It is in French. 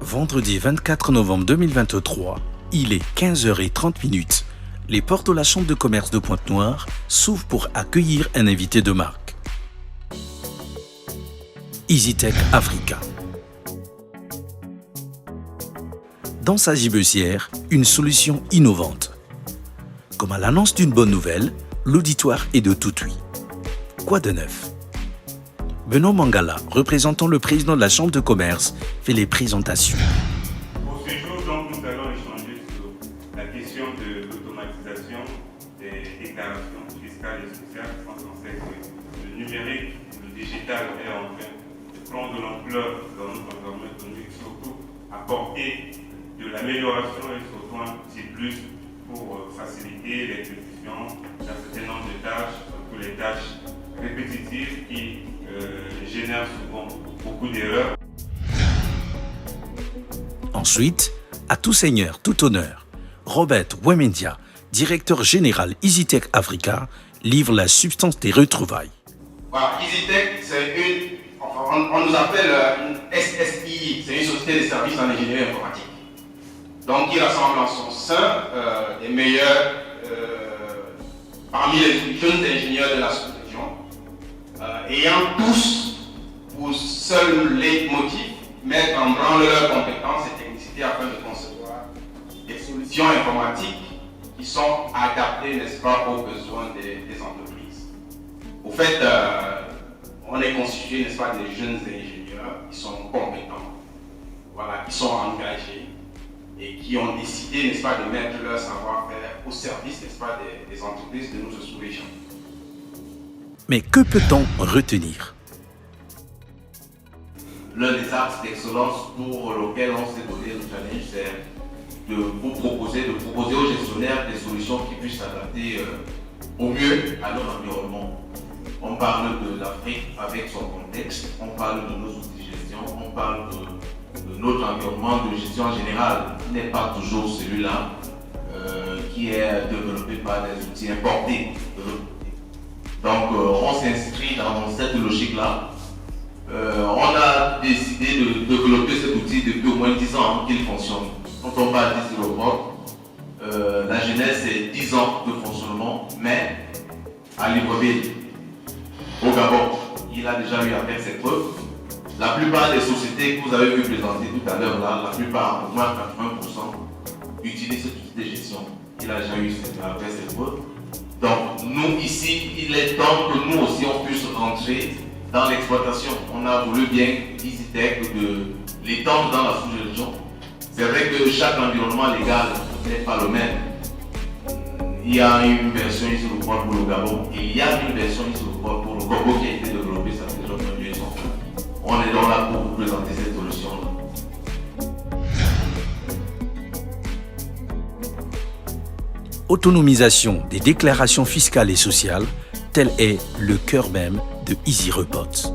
Vendredi 24 novembre 2023, il est 15h30. Les portes de la Chambre de commerce de Pointe-Noire s'ouvrent pour accueillir un invité de marque. EasyTech Africa. Dans sa gibecière, une solution innovante. Comme à l'annonce d'une bonne nouvelle, l'auditoire est de tout oui. Quoi de neuf? Benoît Mangala, représentant le président de la Chambre de commerce, fait les présentations. Pour ce jour, donc, nous allons échanger sur la question de l'automatisation des déclarations fiscales et sociales. On sait que le numérique, le digital est en train de prendre de l'ampleur dans notre environnement économique, surtout apporter de l'amélioration et surtout un petit plus pour faciliter l'exécution d'un certain nombre de tâches, surtout les tâches répétitives qui génèrent souvent beaucoup d'erreurs. Ensuite, à tout seigneur, tout honneur, Robert Wemendia, directeur général EasyTech Africa, livre la substance des retrouvailles. Voilà, EasyTech, c'est on nous appelle une SSI, c'est une société de services en ingénierie informatique. Donc, qui rassemble en son sein les meilleurs parmi les jeunes ingénieurs de la sous-région, ayant tous pour seul leitmotiv mettre en branle leurs compétences et technicités afin de concevoir des solutions informatiques qui sont adaptées, n'est-ce pas, aux besoins des entreprises. Au fait, on est constitué, n'est-ce pas, des jeunes ingénieurs qui sont compétents, voilà, qui sont engagés et qui ont décidé, n'est-ce pas, de mettre leur savoir-faire au service, n'est-ce pas, des entreprises de notre sous-région. Mais que peut-on retenir? L'un des axes d'excellence pour lequel on s'est donné le challenge, c'est de proposer aux gestionnaires des solutions qui puissent s'adapter au mieux à leur environnement. On parle de l'Afrique avec son contexte, on parle de nos outils de gestion, on parle de notre environnement de gestion en général, qui n'est pas toujours celui-là qui est développé par des outils importés. Donc on s'inscrit dans cette logique-là. On a décidé de développer cet outil depuis au moins 10 ans qu'il fonctionne. Quand on parle d'EasyReport, la genèse c'est 10 ans de fonctionnement, mais à Libreville, au Gabon, il a déjà eu à faire ses preuves. La plupart des sociétés que vous avez vu présenter tout à l'heure, là, la plupart, au moins 80%, utilisent cet outil de gestion. Il a déjà eu à faire ses preuves. Donc nous ici, il est temps que nous aussi on puisse rentrer dans l'exploitation. On a voulu bien EasyTech de l'étendre dans la sous-région. C'est vrai que chaque environnement légal n'est pas le même. Il y a une version EasyReport pour le Gabon et il y a une version EasyReport pour le Congo qui a été développée, ça fait déjà bien du temps. On est donc là pour vous présenter cette solution-là. Autonomisation des déclarations fiscales et sociales, tel est le cœur même de EasyReport.